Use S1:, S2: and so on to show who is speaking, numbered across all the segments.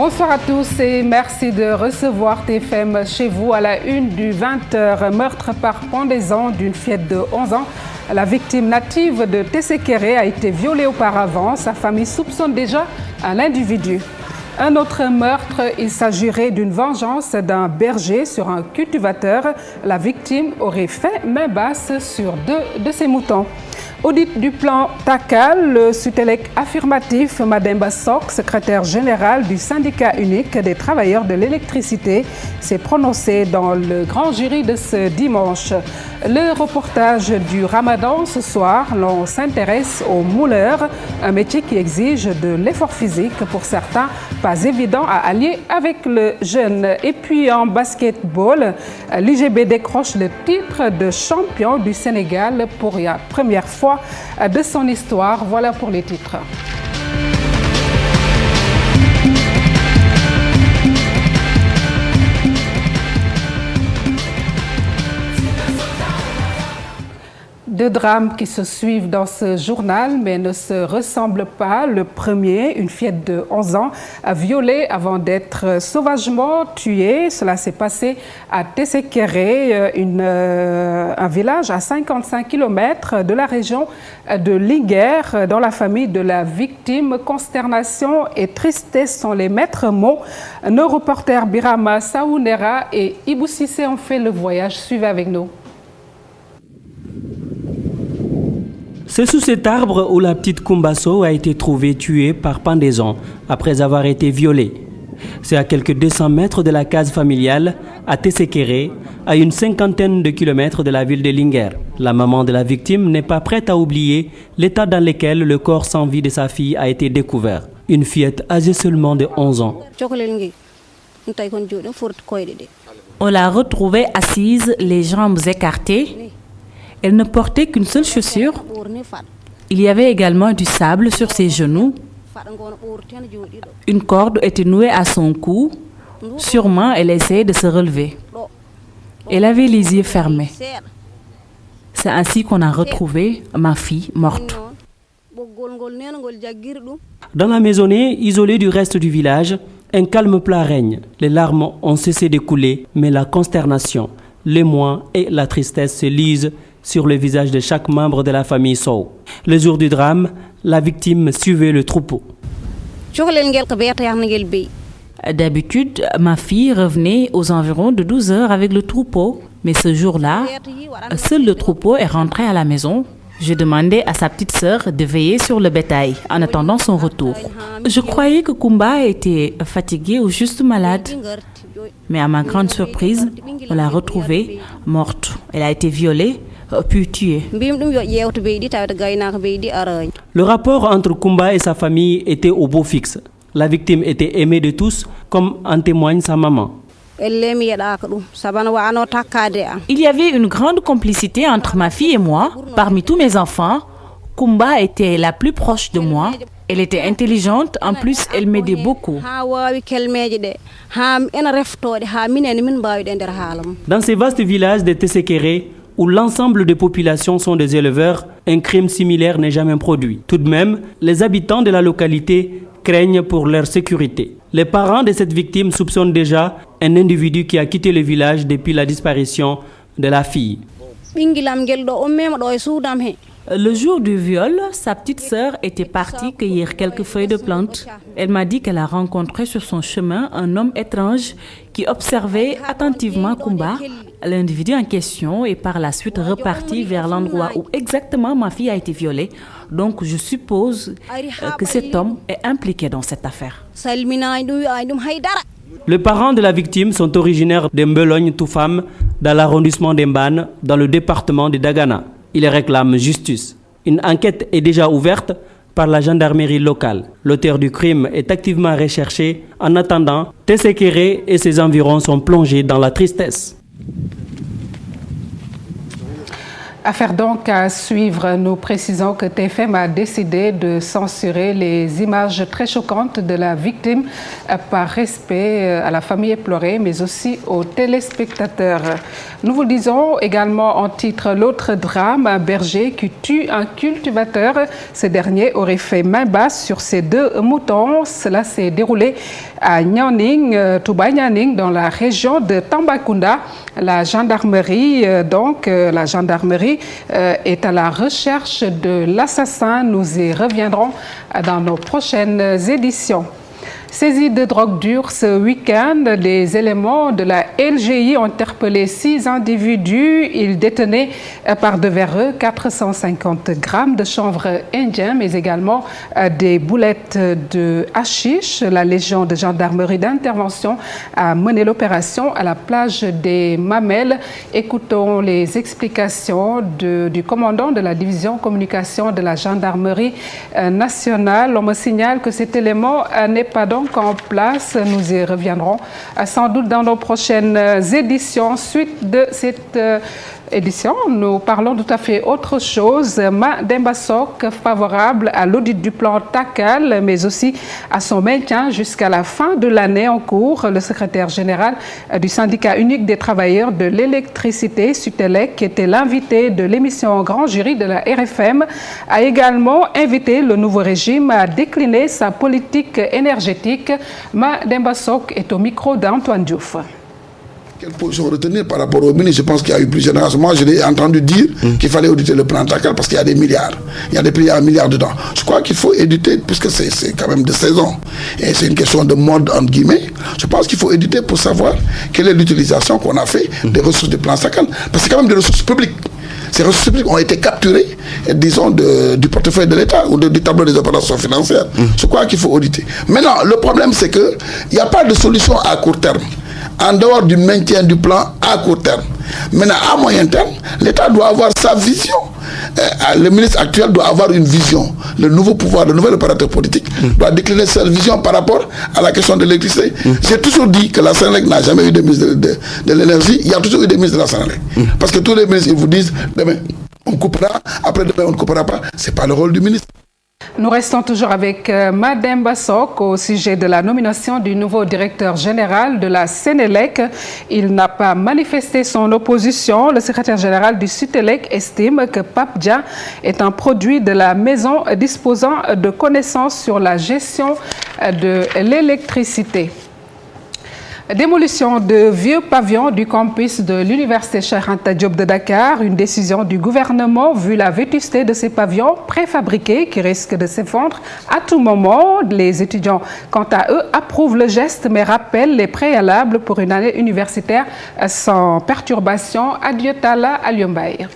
S1: Bonsoir à tous et merci de recevoir TFM chez vous à la une du 20h. Meurtre par pendaison d'une fillette de 11 ans. La victime native de Tessékéré a été violée auparavant. Sa famille soupçonne déjà un individu. Un autre meurtre, il s'agirait d'une vengeance d'un berger sur un cultivateur. La victime aurait fait main basse sur 2 de ses moutons. Audit du plan TACAL, le Sutelec affirmatif, Mademba Sok, secrétaire général du syndicat unique des travailleurs de l'électricité, s'est prononcé dans le grand jury de ce dimanche. Le reportage du Ramadan ce soir, l'on s'intéresse aux mouleurs, un métier qui exige de l'effort physique pour certains, pas évident à allier avec le jeûne. Et puis en basketball, l'IGB décroche le titre de champion du Sénégal pour la première fois de son histoire. Voilà pour les titres. Deux drames qui se suivent dans ce journal mais ne se ressemblent pas. Le premier, une fillette de 11 ans violée avant d'être sauvagement tuée. Cela s'est passé à Tessékéré, un village à 55 km de la région de Linguère. Dans la famille de la victime, consternation et tristesse sont les maîtres mots. Nos reporters Birama Saounera et Ibou Sissé ont fait le voyage. Suivez avec nous.
S2: C'est sous cet arbre où la petite Kumbaso a été trouvée tuée par pendaison après avoir été violée. C'est à quelques 200 mètres de la case familiale, à Tessékéré, à une cinquantaine de kilomètres de la ville de Linguère. La maman de la victime n'est pas prête à oublier l'état dans lequel le corps sans vie de sa fille a été découvert. Une fillette âgée seulement de 11 ans.
S3: On l'a retrouvée assise, les jambes écartées. Elle ne portait qu'une seule chaussure. Il y avait également du sable sur ses genoux. Une corde était nouée à son cou. Sûrement, elle essayait de se relever. Elle avait les yeux fermés. C'est ainsi qu'on a retrouvé ma fille morte.
S2: Dans la maisonnée, isolée du reste du village, un calme plat règne. Les larmes ont cessé de couler, mais la consternation, l'émoi et la tristesse se lisent sur le visage de chaque membre de la famille Sow. Le jour du drame, la victime suivait le troupeau.
S3: D'habitude, ma fille revenait aux environs de 12 heures avec le troupeau. Mais ce jour-là, seul le troupeau est rentré à la maison. Je demandais à sa petite sœur de veiller sur le bétail en attendant son retour. Je croyais que Kumba était fatiguée ou juste malade. Mais à ma grande surprise, on l'a retrouvée morte. Elle a été violée, puis tuée.
S2: Le rapport entre Kumba et sa famille était au beau fixe. La victime était aimée de tous, comme en témoigne sa maman.
S3: Il y avait une grande complicité entre ma fille et moi. Parmi tous mes enfants, Kumba était la plus proche de moi. Elle était intelligente, en plus elle m'aidait beaucoup.
S2: Dans ces vastes villages de Tessékéré, où l'ensemble des populations sont des éleveurs, un crime similaire n'est jamais produit. Tout de même, les habitants de la localité craignent pour leur sécurité. Les parents de cette victime soupçonnent déjà un individu qui a quitté le village depuis la disparition de la fille.
S3: Le jour du viol, sa petite sœur était partie cueillir quelques feuilles de plantes. Elle m'a dit qu'elle a rencontré sur son chemin un homme étrange qui observait attentivement Kumba. L'individu en question est par la suite reparti vers l'endroit où exactement ma fille a été violée. Donc je suppose que cet homme est impliqué dans cette affaire.
S2: Les parents de la victime sont originaires de Mbelogne-Toufam, dans l'arrondissement d'Embane, dans le département de Dagana. Ils réclament justice. Une enquête est déjà ouverte par la gendarmerie locale. L'auteur du crime est activement recherché. En attendant, Tessékéré et ses environs sont plongés dans la tristesse.
S1: Affaire donc à suivre. Nous précisons que TFM a décidé de censurer les images très choquantes de la victime par respect à la famille éplorée, mais aussi aux téléspectateurs. Nous vous disons également en titre l'autre drame, un berger qui tue un cultivateur. Ce dernier aurait fait main basse sur ses 2 moutons. Cela s'est déroulé à Nianing, Touba Nianing, dans la région de Tambacounda. La gendarmerie, est à la recherche de l'assassin. Nous y reviendrons dans nos prochaines éditions. Saisie de drogue dure ce week-end, les éléments de la LGI ont interpellé 6 individus. Ils détenaient par devers eux 450 grammes de chanvre indien, mais également des boulettes de hashish. La Légion de gendarmerie d'intervention a mené l'opération à la plage des Mamelles. Écoutons les explications du commandant de la division communication de la gendarmerie nationale. On me signale que cet élément n'est pas donc en place. Nous y reviendrons sans doute dans nos prochaines éditions. Suite de cette édition, nous parlons tout à fait autre chose. Mademba Sock, favorable à l'audit du plan TACAL, mais aussi à son maintien jusqu'à la fin de l'année en cours. Le secrétaire général du syndicat unique des travailleurs de l'électricité, Sutelec, qui était l'invité de l'émission Grand Jury de la RFM, a également invité le nouveau régime à décliner sa politique énergétique. Mademba Sock est au micro d'Antoine Diouf.
S4: Quelle position retenir par rapport au ministre? Je pense qu'il y a eu plusieurs raisons. Moi, je l'ai entendu dire qu'il fallait auditer le plan TACAL parce qu'il y a des milliards. Il y a des pays à 1 milliard dedans. Je crois qu'il faut éditer, puisque c'est quand même de saison. Et c'est une question de mode, entre guillemets. Je pense qu'il faut éditer pour savoir quelle est l'utilisation qu'on a fait des ressources du plan TACAL. Parce que c'est quand même des ressources publiques. Ces ressources publiques ont été capturées, disons, du portefeuille de l'État ou du tableau des opérations financières. Je crois qu'il faut auditer. Maintenant, le problème, c'est qu'il n'y a pas de solution à court terme, en dehors du maintien du plan à court terme. Maintenant, à moyen terme, l'État doit avoir sa vision. Le ministre actuel doit avoir une vision. Le nouveau pouvoir, le nouvel opérateur politique doit décliner sa vision par rapport à la question de l'électricité. J'ai toujours dit que la Sénélec n'a jamais eu de ministre de l'énergie. Il y a toujours eu des ministres de la Sénélec. Parce que tous les ministres, ils vous disent, demain, on coupera, après demain, on ne coupera pas. Ce n'est pas le rôle du ministre.
S1: Nous restons toujours avec Mademba Sock au sujet de la nomination du nouveau directeur général de la Sénélec. Il n'a pas manifesté son opposition. Le secrétaire général du Sutelec estime que Pape Dia est un produit de la maison disposant de connaissances sur la gestion de l'électricité. Démolition de vieux pavillons du campus de l'université Cheikh Anta Diop de Dakar. Une décision du gouvernement vu la vétusté de ces pavillons préfabriqués qui risquent de s'effondrer à tout moment. Les étudiants, quant à eux, approuvent le geste mais rappellent les préalables pour une année universitaire sans perturbation. Adieu Tala Aliombaye.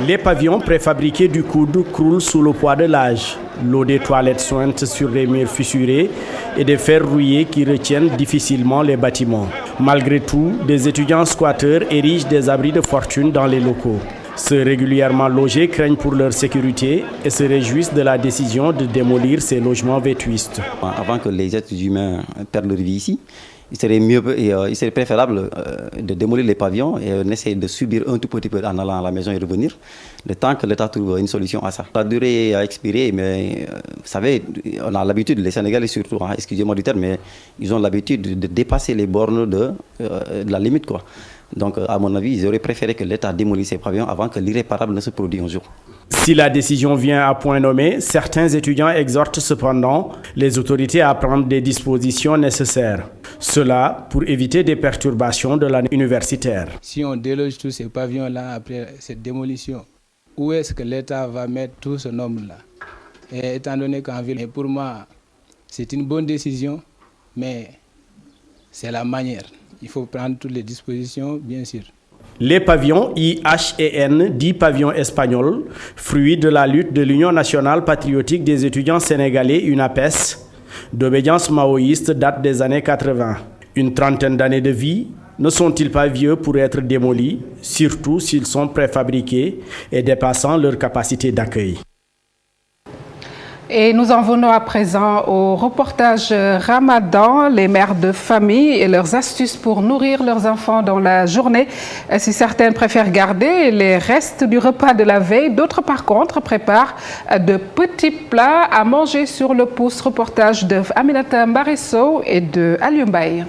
S5: Les pavillons préfabriqués du coude croulent sous le poids de l'âge. L'eau des toilettes sointe sur des murs fissurés et des fers rouillés qui retiennent difficilement les bâtiments. Malgré tout, des étudiants squatteurs érigent des abris de fortune dans les locaux. Ceux régulièrement logés craignent pour leur sécurité et se réjouissent de la décision de démolir ces logements vétustes.
S6: Avant que les êtres humains perdent leur vie ici, il serait préférable de démolir les pavillons et on essaie de subir un tout petit peu en allant à la maison et revenir, le temps que l'État trouve une solution à ça. La durée a expiré, mais vous savez, on a l'habitude, les Sénégalais surtout, excusez-moi du terme, mais ils ont l'habitude de dépasser les bornes de la limite, quoi. Donc, à mon avis, ils auraient préféré que l'État démolisse ces pavillons avant que l'irréparable ne se produise un jour.
S5: Si la décision vient à point nommé, certains étudiants exhortent cependant les autorités à prendre des dispositions nécessaires. Cela pour éviter des perturbations de l'année universitaire.
S7: Si on déloge tous ces pavillons-là après cette démolition, où est-ce que l'État va mettre tout ce nombre-là? Et étant donné qu'en ville, pour moi, c'est une bonne décision, mais c'est la manière. Il faut prendre toutes les dispositions, bien sûr.
S5: Les pavillons IHEN, 10 pavillons espagnols, fruits de la lutte de l'Union nationale patriotique des étudiants sénégalais, UNAPES, d'obédience maoïste, datent des années 80. Une trentaine d'années de vie, ne sont-ils pas vieux pour être démolis, surtout s'ils sont préfabriqués et dépassant leur capacité d'accueil?
S1: Et nous en venons à présent au reportage Ramadan, les mères de famille et leurs astuces pour nourrir leurs enfants dans la journée. Si certaines préfèrent garder les restes du repas de la veille, d'autres par contre préparent de petits plats à manger sur le pouce. Reportage de Aminata Mbaresso et de Aliumbaye.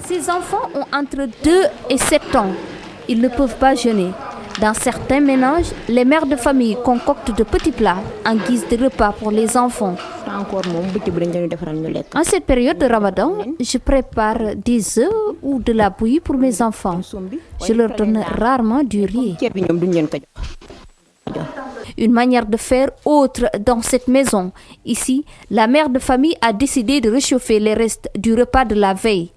S8: Ces enfants ont entre 2 et 7 ans. Ils ne peuvent pas jeûner. Dans certains ménages, les mères de famille concoctent de petits plats en guise de repas pour les enfants. En cette période de Ramadan, je prépare des œufs ou de la bouillie pour mes enfants. Je leur donne rarement du riz. Une manière de faire autre dans cette maison. Ici, la mère de famille a décidé de réchauffer les restes du repas de la veille.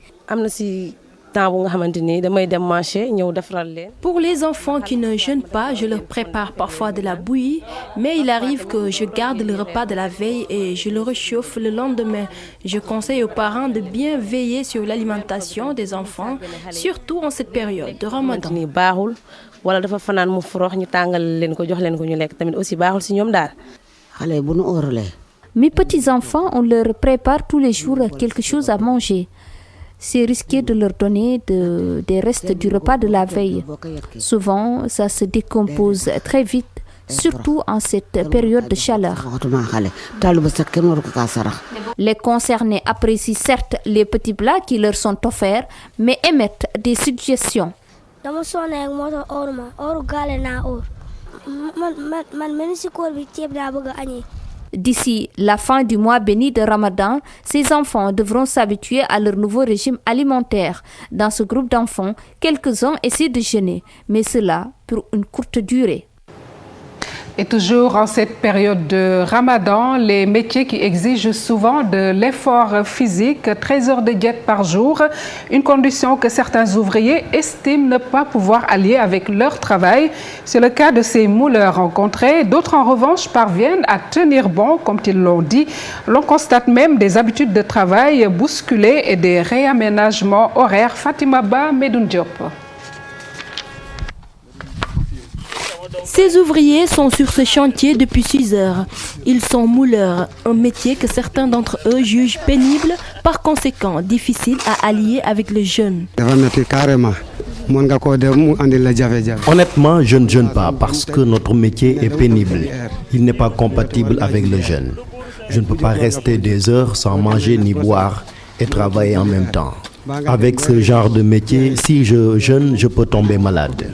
S9: Pour les enfants qui ne jeûnent pas, je leur prépare parfois de la bouillie, mais il arrive que je garde le repas de la veille et je le réchauffe le lendemain. Je conseille aux parents de bien veiller sur l'alimentation des enfants, surtout en cette période de Ramadan.
S8: Mes petits-enfants, on leur prépare tous les jours quelque chose à manger. C'est risqué de leur donner des restes du repas de la veille. Souvent, ça se décompose très vite, surtout en cette période de chaleur. Les concernés apprécient certes les petits plats qui leur sont offerts, mais émettent des suggestions. D'ici la fin du mois béni de Ramadan, ces enfants devront s'habituer à leur nouveau régime alimentaire. Dans ce groupe d'enfants, quelques-uns essaient de jeûner, mais cela pour une courte durée.
S1: Et toujours en cette période de Ramadan, les métiers qui exigent souvent de l'effort physique, 13 heures de diète par jour, une condition que certains ouvriers estiment ne pas pouvoir allier avec leur travail. C'est le cas de ces mouleurs rencontrés. D'autres, en revanche, parviennent à tenir bon, comme ils l'ont dit. L'on constate même des habitudes de travail bousculées et des réaménagements horaires. Fatima Ba, Medoune Diop.
S9: Ces ouvriers sont sur ce chantier depuis 6 heures. Ils sont mouleurs, un métier que certains d'entre eux jugent pénible, par conséquent difficile à allier avec le jeûne.
S10: Honnêtement, je ne jeûne pas parce que notre métier est pénible. Il n'est pas compatible avec le jeûne. Je ne peux pas rester des heures sans manger ni boire et travailler en même temps. Avec ce genre de métier, si je jeûne, je peux tomber malade.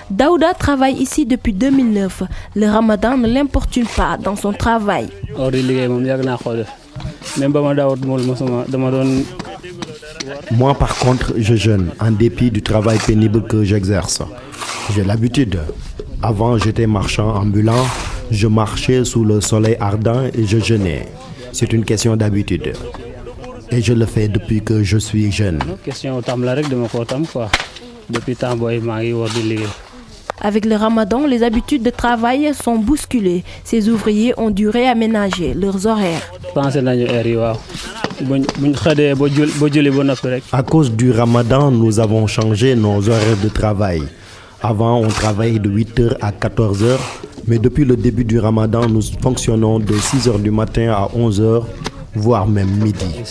S9: Daouda travaille ici depuis 2009. Le Ramadan ne l'importune pas dans son travail.
S10: Moi, par contre, je jeûne en dépit du travail pénible que j'exerce. J'ai l'habitude. Avant, j'étais marchand ambulant. Je marchais sous le soleil ardent et je jeûnais. C'est une question d'habitude. Et je le fais depuis que je suis jeune.
S9: Avec le Ramadan, les habitudes de travail sont bousculées. Ces ouvriers ont dû réaménager leurs horaires.
S10: À cause du Ramadan, nous avons changé nos horaires de travail. Avant, on travaillait de 8h à 14h, mais depuis le début du Ramadan, nous fonctionnons de 6h du matin à 11h, voire même midi.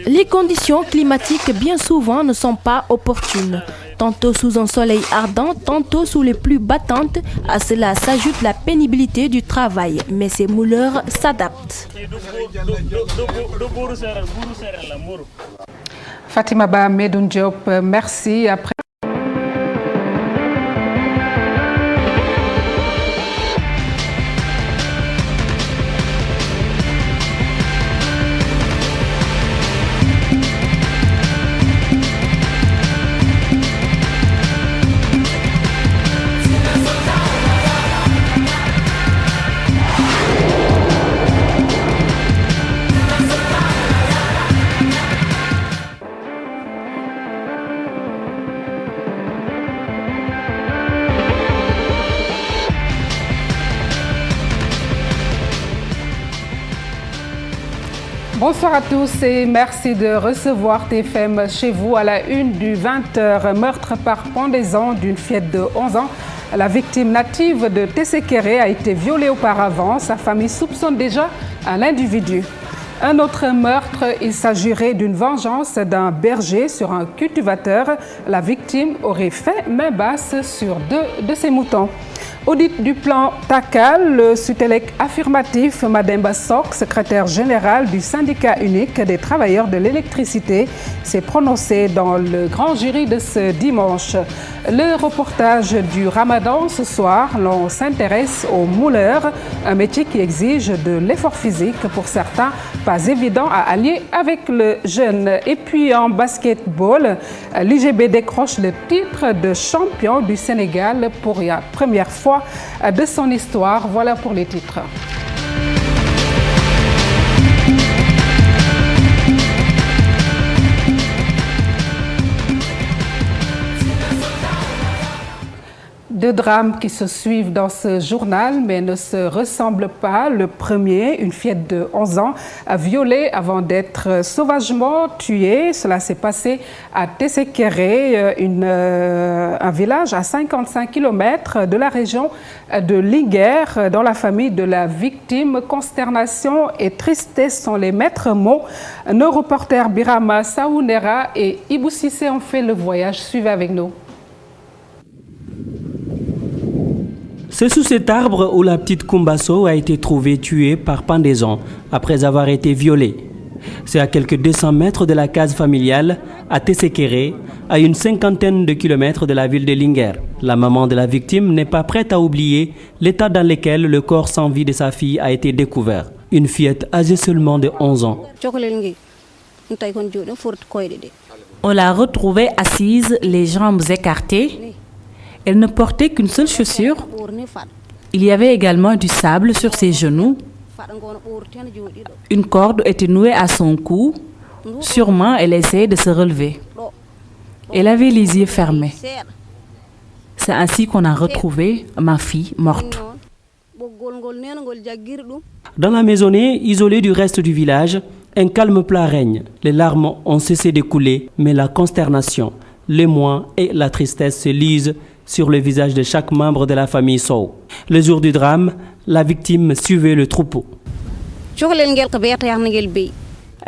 S9: Les conditions climatiques bien souvent ne sont pas opportunes. Tantôt sous un soleil ardent, tantôt sous les pluies battantes. À cela s'ajoute la pénibilité du travail. Mais ces mouleurs s'adaptent.
S1: Fatima Ba, Medoune Diop, merci. Après bonsoir à tous et merci de recevoir TFM chez vous à la une du 20h. Meurtre par pendaison d'une fillette de 11 ans. La victime native de Tessékéré a été violée auparavant. Sa famille soupçonne déjà un individu. Un autre meurtre, il s'agirait d'une vengeance d'un berger sur un cultivateur. La victime aurait fait main basse sur 2 de ses moutons. Audit du plan TACAL, le Sutelec affirmatif, Mademba Sok, secrétaire général du syndicat unique des travailleurs de l'électricité, s'est prononcé dans le grand jury de ce dimanche. Le reportage du Ramadan ce soir, l'on s'intéresse aux mouleurs, un métier qui exige de l'effort physique pour certains, pas évident à allier avec le jeûne. Et puis en basketball, l'IGB décroche le titre de champion du Sénégal pour la première fois de son histoire. Voilà pour les titres. Deux drames qui se suivent dans ce journal mais ne se ressemblent pas. Le premier, une fillette de 11 ans a violé avant d'être sauvagement tuée. Cela s'est passé à Tessékéré, un village à 55 km de la région de Linguère. Dans la famille de la victime, consternation et tristesse sont les maîtres mots. Nos reporters Birama Saounera et Ibou Sissé ont fait le voyage. Suivez avec nous.
S2: C'est sous cet arbre où la petite Kumbaso a été trouvée tuée par pendaison après avoir été violée. C'est à quelques 200 mètres de la case familiale à Tessékéré, à une cinquantaine de kilomètres de la ville de Linguère. La maman de la victime n'est pas prête à oublier l'état dans lequel le corps sans vie de sa fille a été découvert. Une fillette âgée seulement de 11 ans.
S3: On l'a retrouvée assise, les jambes écartées. Elle ne portait qu'une seule chaussure. Il y avait également du sable sur ses genoux. Une corde était nouée à son cou. Sûrement, elle essayait de se relever. Elle avait les yeux fermés. C'est ainsi qu'on a retrouvé ma fille morte.
S2: Dans la maisonnée, isolée du reste du village, un calme plat règne. Les larmes ont cessé de couler, mais la consternation, l'émoi et la tristesse se lisent sur le visage de chaque membre de la famille Sow. Le jour du drame, la victime suivait le troupeau.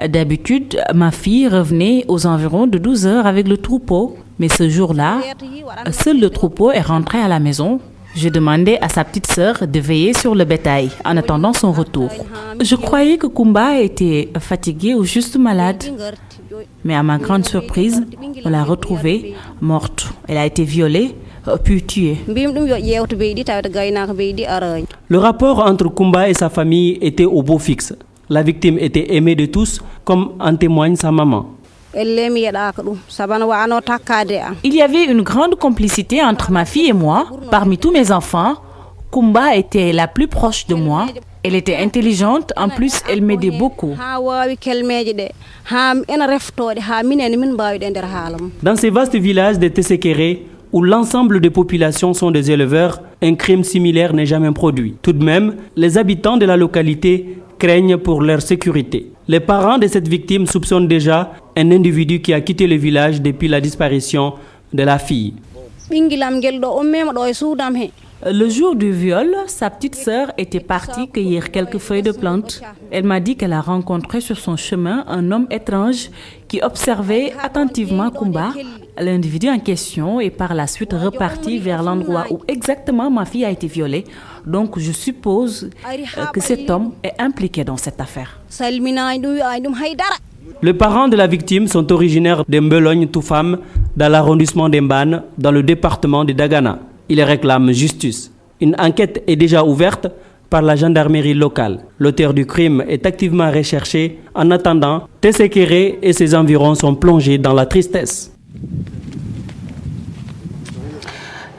S3: D'habitude, ma fille revenait aux environs de 12 heures avec le troupeau. Mais ce jour-là, seul le troupeau est rentré à la maison. J'ai demandé à sa petite sœur de veiller sur le bétail en attendant son retour. Je croyais que Kumba était fatiguée ou juste malade. Mais à ma grande surprise, on l'a retrouvée morte. Elle a été violée puis tuée.
S2: Le rapport entre Kumba et sa famille était au beau fixe. La victime était aimée de tous, comme en témoigne sa maman.
S3: Il y avait une grande complicité entre ma fille et moi. Parmi tous mes enfants, Kumba était la plus proche de moi. Elle était intelligente, en plus elle m'aidait beaucoup.
S2: Dans ces vastes villages de Tessékéré, où l'ensemble des populations sont des éleveurs, un crime similaire n'est jamais produit. Tout de même, les habitants de la localité craignent pour leur sécurité. Les parents de cette victime soupçonnent déjà un individu qui a quitté le village depuis la disparition de la fille.
S3: Le jour du viol, sa petite sœur était partie cueillir quelques feuilles de plantes. Elle m'a dit qu'elle a rencontré sur son chemin un homme étrange qui observait attentivement Kumba. L'individu en question est par la suite reparti vers l'endroit où exactement ma fille a été violée. Donc je suppose que cet homme est impliqué dans cette affaire.
S2: Les parents de la victime sont originaires de Mbelogne-Toufam, dans l'arrondissement d'Embane, dans le département de Dagana. Ils réclament justice. Une enquête est déjà ouverte par la gendarmerie locale. L'auteur du crime est activement recherché. En attendant, Tessékéré et ses environs sont plongés dans la tristesse.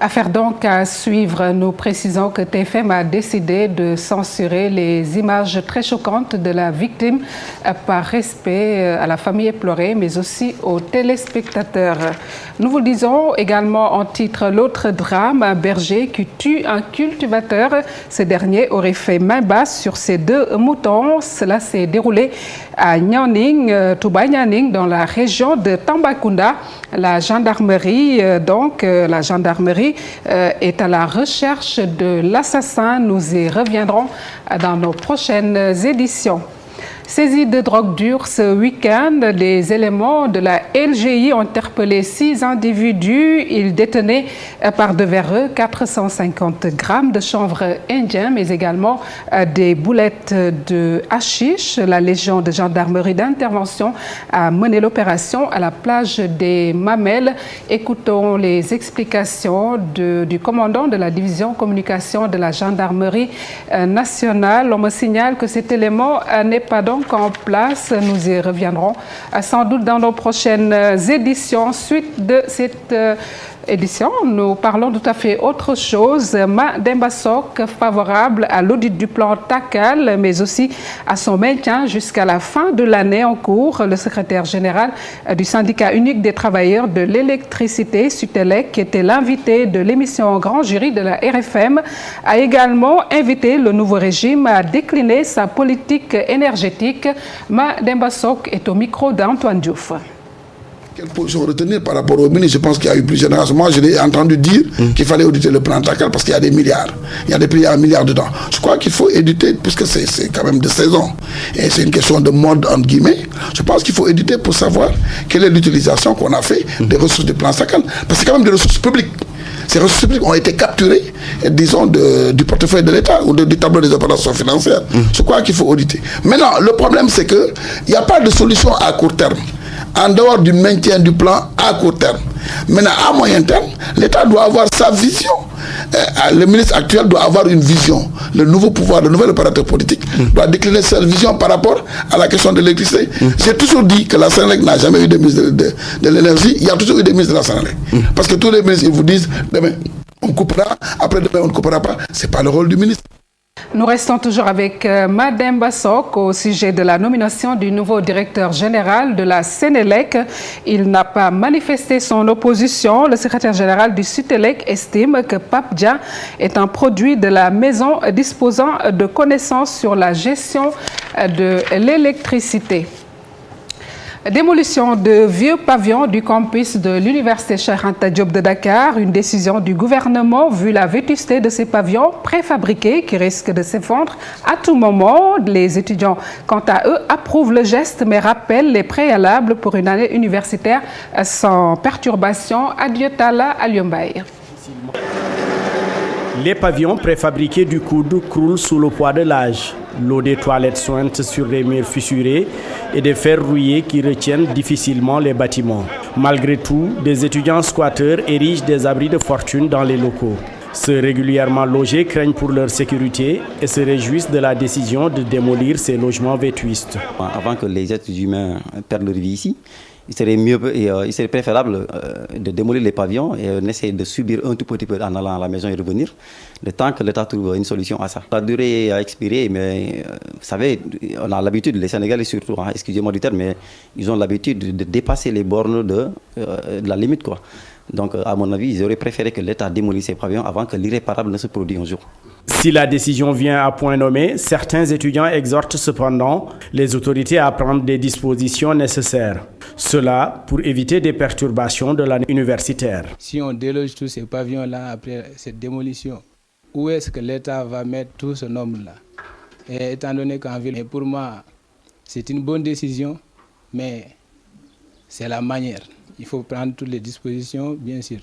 S1: Affaire donc à suivre. Nous précisons que TFM a décidé de censurer les images très choquantes de la victime par respect à la famille éplorée, mais aussi aux téléspectateurs. Nous vous disons également en titre l'autre drame, un berger qui tue un cultivateur. Ce dernier aurait fait main basse sur ses 2 moutons. Cela s'est déroulé à Nianing, Touba Nianing, dans la région de Tambacounda. La gendarmerie, est à la recherche de l'assassin. Nous y reviendrons dans nos prochaines éditions. Saisie de drogue dure ce week-end, les éléments de la LGI ont interpellé 6 individus. Ils détenaient par devers eux 450 grammes de chanvre indien, mais également des boulettes de hashish. La Légion de gendarmerie d'intervention a mené l'opération à la plage des Mamelles. Écoutons les explications du commandant de la division communication de la gendarmerie nationale. On me signale que cet élément n'est pas donc en place. Nous y reviendrons sans doute dans nos prochaines éditions. Suite de cette édition, nous parlons tout à fait autre chose. Mademba Sock, favorable à l'audit du plan TACAL, mais aussi à son maintien jusqu'à la fin de l'année en cours. Le secrétaire général du syndicat unique des travailleurs de l'électricité, Sutelec, qui était l'invité de l'émission Grand Jury de la RFM, a également invité le nouveau régime à décliner sa politique énergétique. Mademba Sock est au micro d'Antoine Diouf.
S4: Quelle position retenir par rapport au ministre? Je pense qu'il y a eu plusieurs générations. Moi, je l'ai entendu dire qu'il fallait auditer le plan TACAL parce qu'il y a des milliards. Il y a des pays à 1 milliard dedans. Je crois qu'il faut éditer, puisque c'est quand même de saison. Et c'est une question de mode, entre guillemets. Je pense qu'il faut éditer pour savoir quelle est l'utilisation qu'on a fait des ressources du plan TACAL. Parce que c'est quand même des ressources publiques. Ces ressources publiques ont été capturées, disons, du portefeuille de l'État ou du tableau des opérations financières. Je crois qu'il faut auditer. Maintenant, le problème, c'est qu'il n'y a pas de solution à court terme, en dehors du maintien du plan à court terme. Maintenant, à moyen terme, l'État doit avoir sa vision. Le ministre actuel doit avoir une vision. Le nouveau pouvoir, le nouvel opérateur politique doit décliner sa vision par rapport à la question de l'électricité. J'ai toujours dit que la Sénélec n'a jamais eu de ministre de l'énergie. Il y a toujours eu des ministres de la Sénélec. Parce que tous les ministres, ils vous disent, demain, on coupera, après demain, on ne coupera pas. Ce n'est pas le rôle du ministre.
S1: Nous restons toujours avec Mademba Sock au sujet de la nomination du nouveau directeur général de la Sénélec. Il n'a pas manifesté son opposition. Le secrétaire général du Sutelec estime que Pape Dia est un produit de la maison disposant de connaissances sur la gestion de l'électricité. Démolition de vieux pavillons du campus de l'université Cheikh Anta Diop de Dakar. Une décision du gouvernement vu la vétusté de ces pavillons préfabriqués qui risquent de s'effondrer à tout moment. Les étudiants, quant à eux, approuvent le geste mais rappellent les préalables pour une année universitaire sans perturbation. Adieu Tala Aliombaye.
S5: Les pavillons préfabriqués du coude croulent sous le poids de l'âge. L'eau des toilettes sointe sur les murs fissurés et des fers rouillés qui retiennent difficilement les bâtiments. Malgré tout, des étudiants squatteurs érigent des abris de fortune dans les locaux. Ceux régulièrement logés craignent pour leur sécurité et se réjouissent de la décision de démolir ces logements vétustes.
S6: Avant que les êtres humains perdent leur vie ici, il serait préférable de démolir les pavillons et d'essayer de subir un tout petit peu en allant à la maison et revenir, le temps que l'État trouve une solution à ça. La durée a expiré, mais vous savez, on a l'habitude, les Sénégalais surtout, excusez-moi du terme, mais ils ont l'habitude de dépasser les bornes de la limite, quoi. Donc, à mon avis, ils auraient préféré que l'État démolisse ces pavillons avant que l'irréparable ne se produise un jour.
S5: Si la décision vient à point nommé, certains étudiants exhortent cependant les autorités à prendre des dispositions nécessaires. Cela pour éviter des perturbations de l'année universitaire.
S7: Si on déloge tous ces pavillons-là après cette démolition, où est-ce que l'État va mettre tout ce nombre-là? Et étant donné qu'en ville, pour moi, c'est une bonne décision, mais c'est la manière. Il faut prendre toutes les dispositions, bien sûr.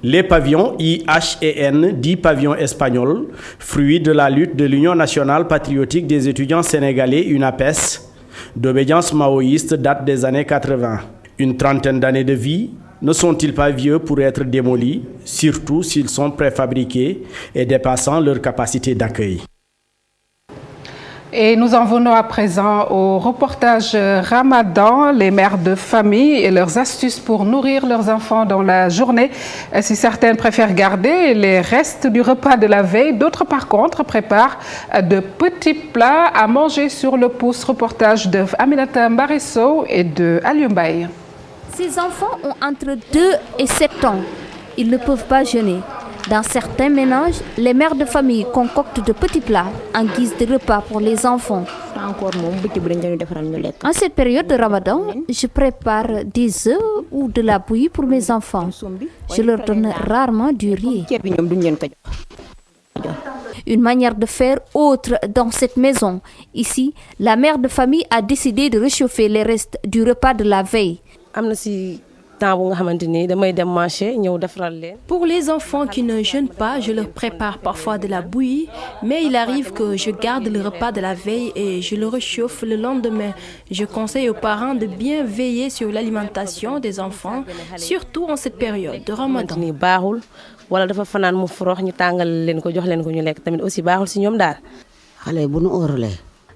S5: Les pavillons IHEN, dits pavillons espagnols, fruits de la lutte de l'Union nationale patriotique des étudiants sénégalais, UNAPES, d'obédience maoïste, datent des années 80. Une trentaine d'années de vie, ne sont-ils pas vieux pour être démolis, surtout s'ils sont préfabriqués et dépassant leur capacité d'accueil?
S1: Et nous en venons à présent au reportage Ramadan, les mères de famille et leurs astuces pour nourrir leurs enfants dans la journée. Si certaines préfèrent garder les restes du repas de la veille, d'autres par contre préparent de petits plats à manger sur le pouce. Reportage de Aminata Mbaresso et de Aliumbaye.
S8: Ces enfants ont entre 2 et 7 ans. Ils ne peuvent pas jeûner. Dans certains ménages, les mères de famille concoctent de petits plats en guise de repas pour les enfants. En cette période de Ramadan, je prépare des œufs ou de la bouillie pour mes enfants. Je leur donne rarement du riz. une manière de faire autre dans cette maison. Ici, la mère de famille a décidé de réchauffer les restes du repas de la veille.
S9: Pour les enfants qui ne jeûnent pas, je leur prépare parfois de la bouillie, mais il arrive que je garde le repas de la veille et je le réchauffe le lendemain. Je conseille aux parents de bien veiller sur l'alimentation des enfants, surtout en cette période de Ramadan.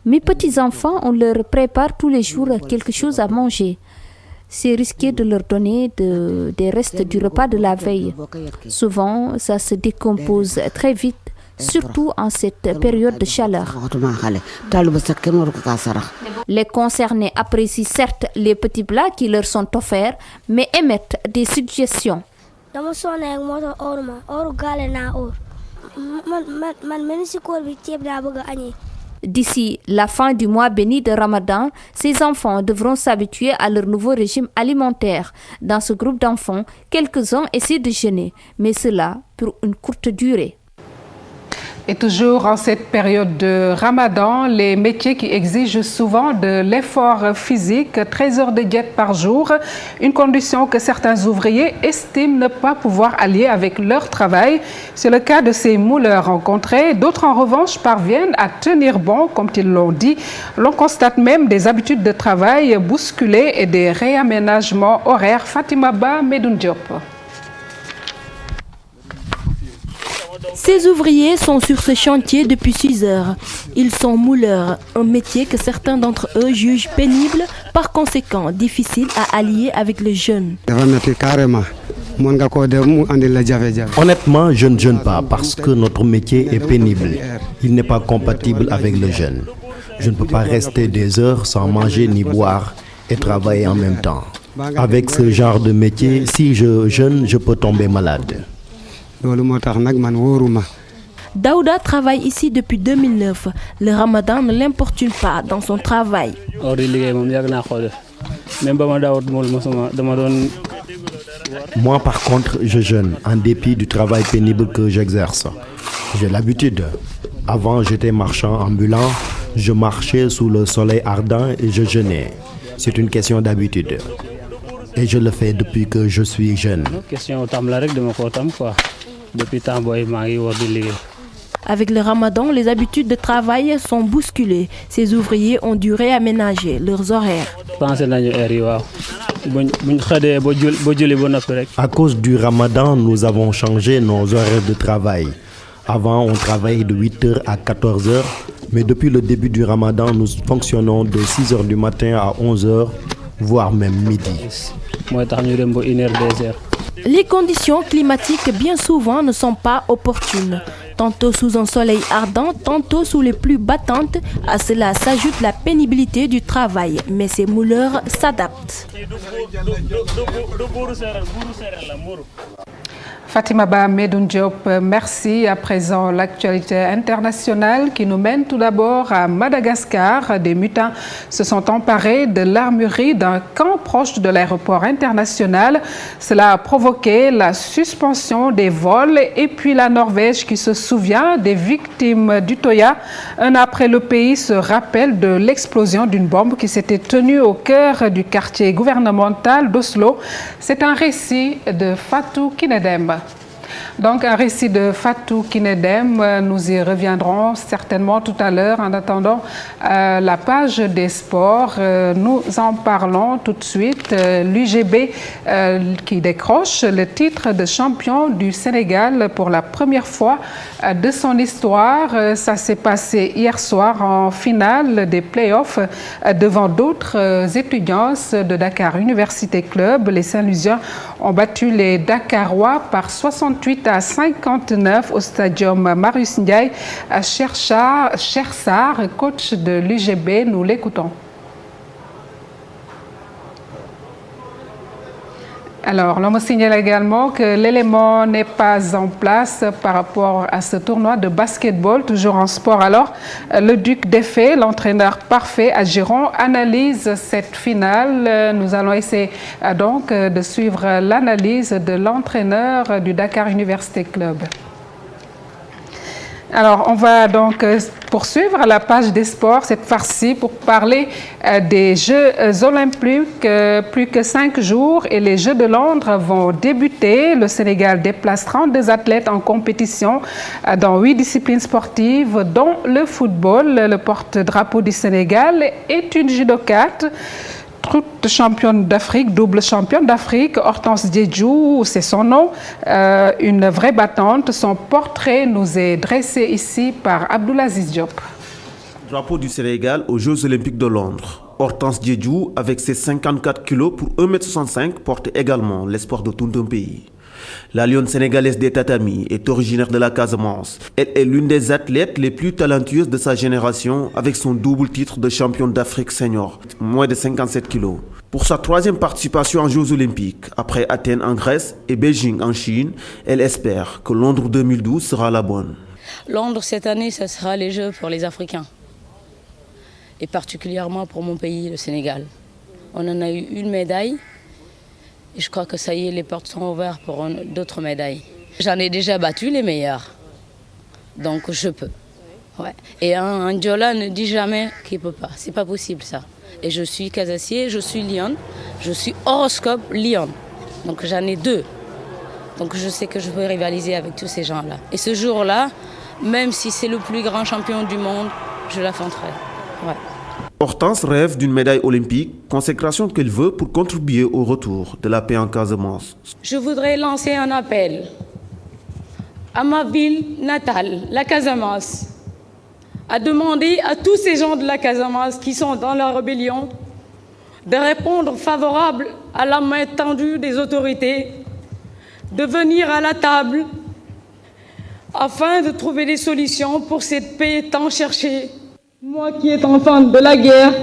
S8: Mes petits-enfants, on leur prépare tous les jours quelque chose à manger. C'est risqué de leur donner des restes du repas de la veille. Souvent, ça se décompose très vite, surtout en cette période de chaleur. Les concernés apprécient certes les petits plats qui leur sont offerts, mais émettent des suggestions. D'ici la fin du mois béni de Ramadan, ces enfants devront s'habituer à leur nouveau régime alimentaire. Dans ce groupe d'enfants, quelques-uns essaient de jeûner, mais cela pour une courte durée.
S1: Et toujours en cette période de Ramadan, les métiers qui exigent souvent de l'effort physique, 13 heures de diète par jour, une condition que certains ouvriers estiment ne pas pouvoir allier avec leur travail. C'est le cas de ces mouleurs rencontrés. D'autres, en revanche, parviennent à tenir bon, comme ils l'ont dit. L'on constate même des habitudes de travail bousculées et des réaménagements horaires. Fatima Ba, Medoun Diop.
S9: Ces ouvriers sont sur ce chantier depuis 6 heures. Ils sont mouleurs, un métier que certains d'entre eux jugent pénible, par conséquent difficile à allier avec le jeûne.
S10: Honnêtement, je ne jeûne pas parce que notre métier est pénible. Il n'est pas compatible avec le jeûne. Je ne peux pas rester des heures sans manger ni boire et travailler en même temps. Avec ce genre de métier, si je jeûne, je peux tomber malade.
S9: Daouda travaille ici depuis 2009. Le Ramadan ne l'importune pas dans son travail.
S10: Moi, par contre, je jeûne en dépit du travail pénible que j'exerce. J'ai l'habitude. Avant, j'étais marchand ambulant. Je marchais sous le soleil ardent et je jeûnais. C'est une question d'habitude. Et je le fais depuis que je suis jeune.
S9: Avec le Ramadan, les habitudes de travail sont bousculées. Ces ouvriers ont dû réaménager leurs horaires.
S10: À cause du Ramadan, nous avons changé nos horaires de travail. Avant, on travaillait de 8h à 14h, mais depuis le début du Ramadan, nous fonctionnons de 6h du matin à 11h, voire même midi.
S9: Les conditions climatiques bien souvent ne sont pas opportunes. Tantôt sous un soleil ardent, tantôt sous les pluies battantes. À cela s'ajoute la pénibilité du travail. Mais ces mouleurs s'adaptent.
S1: Fatima Ba, Medoun Diop, merci. À présent, l'actualité internationale qui nous mène tout d'abord à Madagascar. Des mutins se sont emparés de l'armurerie d'un camp proche de l'aéroport international. Cela a provoqué la suspension des vols et puis la Norvège qui se souvient des victimes du Toya. Un an après, le pays se rappelle de l'explosion d'une bombe qui s'était tenue au cœur du quartier gouvernemental d'Oslo. C'est un récit de Fatou Kinedem. Donc un récit de Fatou Kinedem, nous y reviendrons certainement tout à l'heure. En attendant, la page des sports, nous en parlons tout de suite. L'UGB qui décroche le titre de champion du Sénégal pour la première fois de son histoire. Ça s'est passé hier soir en finale des playoffs devant d'autres étudiants de Dakar Université Club. Les Saint-Louisiens ont battu les Dakarois par 68 à 59 au stadium Marius Ndiaye. Chersar, coach de l'UGB, nous l'écoutons. Alors, l'on me signale également que l'élément n'est pas en place par rapport à ce tournoi de basketball, toujours en sport. Alors, le Duc Défé, l'entraîneur parfait à Giron, analyse cette finale. Nous allons essayer donc de suivre l'analyse de l'entraîneur du Dakar Université Club. Alors, on va donc poursuivre à la page des sports cette fois-ci pour parler des Jeux olympiques. Plus que 5 jours et les Jeux de Londres vont débuter. Le Sénégal déplace 32 athlètes en compétition dans 8 disciplines sportives, dont le football. Le porte-drapeau du Sénégal est une judokate. Championne d'Afrique, double championne d'Afrique, Hortense Diedhiou, c'est son nom, une vraie battante. Son portrait nous est dressé ici par Abdoulaziz Diop.
S11: Drapeau du Sénégal aux Jeux Olympiques de Londres. Hortense Diedhiou, avec ses 54 kilos pour 1,65 m, porte également l'espoir de tout un pays. La lionne sénégalaise des tatamis est originaire de la Casamance. Elle est l'une des athlètes les plus talentueuses de sa génération avec son double titre de championne d'Afrique senior, moins de 57 kilos. Pour sa 3e participation aux Jeux Olympiques, après Athènes en Grèce et Beijing en Chine, elle espère que Londres 2012 sera la bonne.
S12: Londres cette année, ce sera les Jeux pour les Africains. Et particulièrement pour mon pays, le Sénégal. On en a eu une médaille. Et je crois que ça y est, les portes sont ouvertes pour d'autres médailles. J'en ai déjà battu les meilleurs, donc je peux. Ouais. Et un Diola ne dit jamais qu'il ne peut pas, c'est pas possible ça. Et je suis Casassier, je suis Lyon, je suis horoscope Lyon. Donc j'en ai 2. Donc je sais que je peux rivaliser avec tous ces gens-là. Et ce jour-là, même si c'est le plus grand champion du monde, je l'affronterai. Ouais.
S11: Hortense rêve d'une médaille olympique, consécration qu'elle veut pour contribuer au retour de la paix en Casamance.
S12: Je voudrais lancer un appel à ma ville natale, la Casamance, à demander à tous ces gens de la Casamance qui sont dans la rébellion de répondre favorable à la main tendue des autorités, de venir à la table afin de trouver des solutions pour cette paix tant cherchée. Moi qui est enfant de la guerre,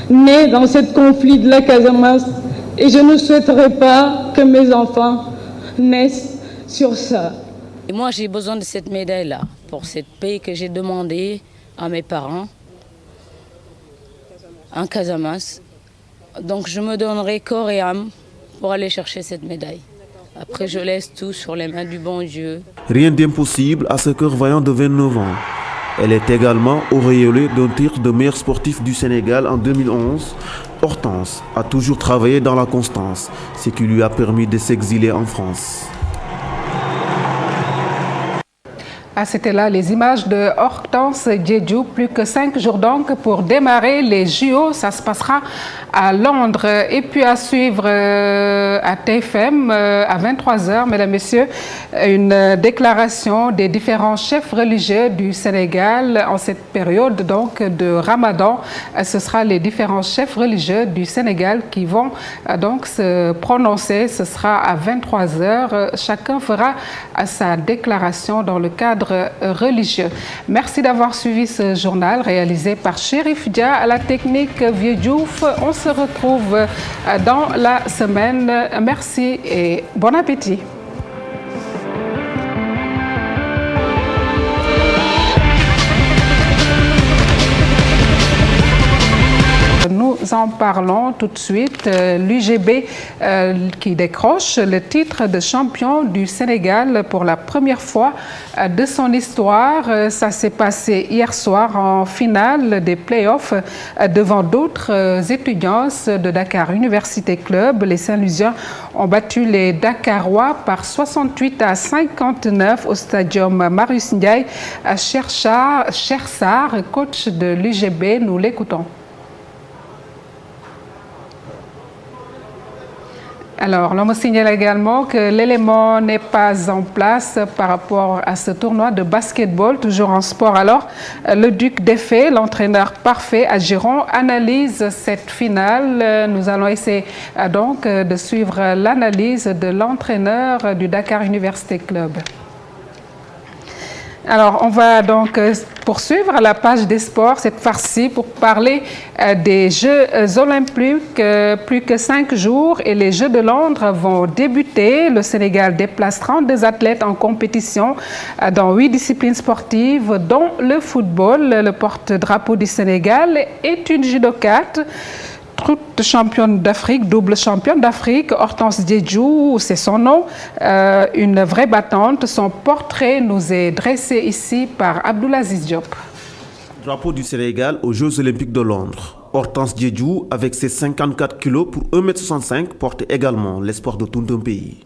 S12: né dans ce conflit de la Casamance, et je ne souhaiterais pas que mes enfants naissent sur ça. Et moi j'ai besoin de cette médaille-là, pour cette paix que j'ai demandée à mes parents en Casamance. Donc je me donnerai corps et âme pour aller chercher cette médaille. Après je laisse tout sur les mains du bon Dieu.
S11: Rien d'impossible à ce cœur vaillant de 29 ans. Elle est également auréolée d'un titre de meilleur sportif du Sénégal en 2011. Hortense a toujours travaillé dans la constance, ce qui lui a permis de s'exiler en France.
S1: Ah, c'était là les images de Hortense Diedhiou. Plus que 5 jours donc pour démarrer les JO. Ça se passera à Londres. Et puis à suivre à TFM à 23h, mesdames, messieurs, une déclaration des différents chefs religieux du Sénégal en cette période donc de Ramadan. Ce sera les différents chefs religieux du Sénégal qui vont donc se prononcer. Ce sera à 23h. Chacun fera sa déclaration dans le cadre religieux. Merci d'avoir suivi ce journal réalisé par Chérif Dia à la technique Vieux Diouf. On se retrouve dans la semaine. Merci et bon appétit. Nous en parlons tout de suite. L'UGB qui décroche le titre de champion du Sénégal pour la première fois de son histoire. Ça s'est passé hier soir en finale des playoffs devant d'autres étudiants de Dakar Université Club. Les Saint-Louisiens ont battu les Dakarois par 68-59 au stadium Marius Ndiaye. Chersar, coach de l'UGB, nous l'écoutons. Alors, l'on me signale également que l'élément n'est pas en place par rapport à ce tournoi de basketball, toujours en sport. Alors, le Duc Défé, l'entraîneur parfait à Giron, analyse cette finale. Nous allons essayer donc de suivre l'analyse de l'entraîneur du Dakar Université Club. Alors, on va donc poursuivre à la page des sports cette fois-ci pour parler des Jeux olympiques. Plus que 5 jours et les Jeux de Londres vont débuter. Le Sénégal déplace 32 athlètes en compétition dans 8 disciplines sportives, dont le football. Le porte-drapeau du Sénégal est une judokate. championne d'Afrique, double championne d'Afrique, Hortense Diedhiou, c'est son nom, une vraie battante. Son portrait nous est dressé ici par Abdoulaziz Diop.
S11: Drapeau du Sénégal aux Jeux Olympiques de Londres. Hortense Diedhiou, avec ses 54 kilos pour 1,65 m, porte également l'espoir de tout un pays.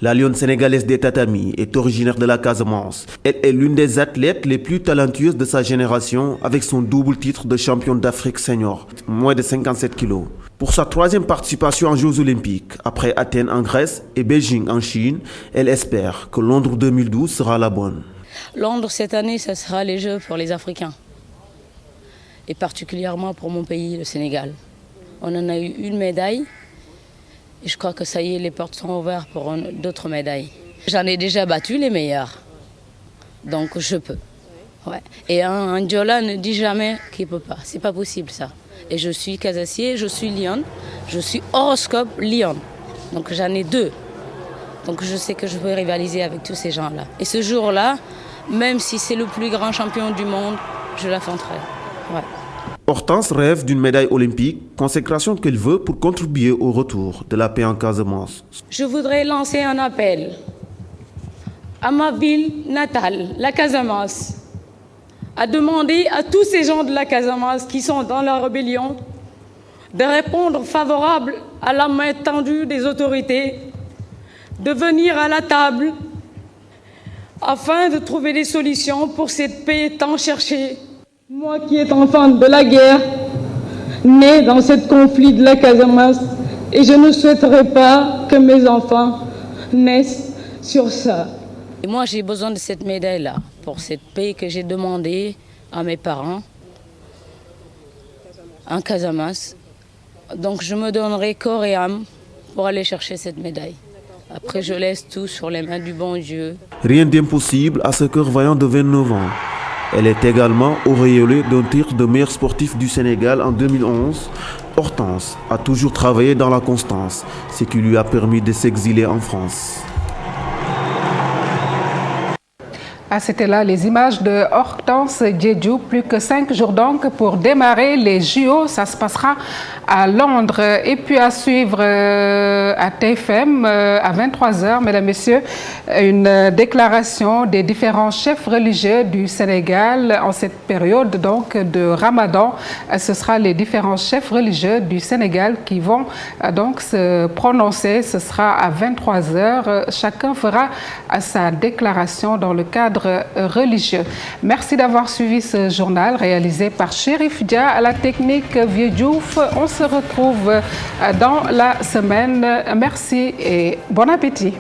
S11: La lionne sénégalaise des tatamis est originaire de la Casamance. Elle est l'une des athlètes les plus talentueuses de sa génération avec son double titre de championne d'Afrique senior, moins de 57 kilos. Pour sa troisième participation aux Jeux Olympiques, après Athènes en Grèce et Beijing en Chine, elle espère que Londres 2012 sera la bonne.
S12: Londres cette année, ce sera les Jeux pour les Africains. Et particulièrement pour mon pays, le Sénégal. On en a eu une médaille. Et je crois que ça y est, les portes sont ouvertes pour d'autres médailles. J'en ai déjà battu les meilleurs, donc je peux. Ouais. Et un Diola ne dit jamais qu'il ne peut pas, c'est pas possible ça. Et je suis Casassier, je suis Lyon, je suis horoscope Lyon. Donc j'en ai deux. Donc je sais que je peux rivaliser avec tous ces gens-là. Et ce jour-là, même si c'est le plus grand champion du monde, je l'affronterai. Ouais.
S11: Hortense rêve d'une médaille olympique, consécration qu'elle veut pour contribuer au retour de la paix en Casamance.
S12: Je voudrais lancer un appel à ma ville natale, la Casamance, à demander à tous ces gens de la Casamance qui sont dans la rébellion de répondre favorable à la main tendue des autorités, de venir à la table afin de trouver des solutions pour cette paix tant cherchée. Moi qui est enfant de la guerre, né dans ce conflit de la Casamance, et je ne souhaiterais pas que mes enfants naissent sur ça. Et moi j'ai besoin de cette médaille-là, pour cette paix que j'ai demandée à mes parents en Casamance. Donc je me donnerai corps et âme pour aller chercher cette médaille. Après je laisse tout sur les mains du bon Dieu.
S11: Rien d'impossible à ce cœur vaillant de 29 ans. Elle est également auréolée d'un titre de meilleur sportif du Sénégal en 2011. Hortense a toujours travaillé dans la constance, ce qui lui a permis de s'exiler en France.
S1: Ah, c'était là les images de Hortense Diedhiou. Plus que 5 jours donc pour démarrer les JO. Ça se passera à Londres. Et puis à suivre à TFM à 23h, mesdames, messieurs, une déclaration des différents chefs religieux du Sénégal en cette période donc de Ramadan. Ce sera les différents chefs religieux du Sénégal qui vont donc se prononcer. Ce sera à 23h. Chacun fera sa déclaration dans le cadre religieux. Merci d'avoir suivi ce journal réalisé par Chérif Dia à la technique Vieux Diouf. On se retrouve dans la semaine. Merci et bon appétit.